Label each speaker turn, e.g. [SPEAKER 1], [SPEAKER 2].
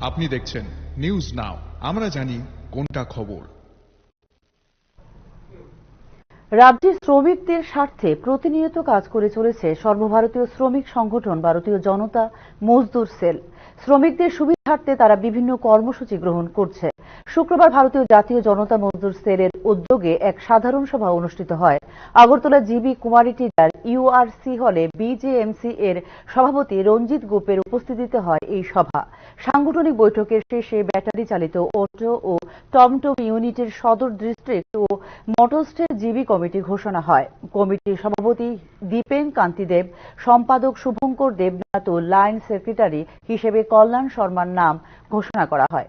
[SPEAKER 1] আপনি দেখছেন news now, আমরা জানি কোনটা খবর।
[SPEAKER 2] রাজ্যে শ্রমিকদের স্বার্থে প্রতিনিয়ত কাজ করে চলেছে সর্বভারতীয় শ্রমিক সংগঠন ভারতীয় জনতা মজদুর সেল। শ্রমিকদের সুবিধার্থে তারা বিভিন্ন কর্মসূচি গ্রহণ করছে। শুক্রবার ভারতীয় জাতীয় জনতা মজদুর সেলের উদ্যোগে এক সাধারণ সভা অনুষ্ঠিত হয়। আগরতলা জিবি কুমারী টিজার ইউআরসি হলে বিজেএমসি এর সভাপতি রঞ্জিত গোপের উপস্থিতিতে হয় এই সভা। সাংগঠনিক বৈঠকের শেষে ব্যাটারি চালিত অটো ও টমটম ইউনিটের সদর ডিস্ট্রিক্ট ও মটলস্টের জিবি কমিটি ঘোষণা হয়। কমিটির সভাপতি দীপেন কান্তি দেব, সম্পাদক শুভঙ্কর দেবনাথ ও লাইন সেক্রেটারি হিসেবে কল্যাণ শর্মার নাম ঘোষণা করা হয়।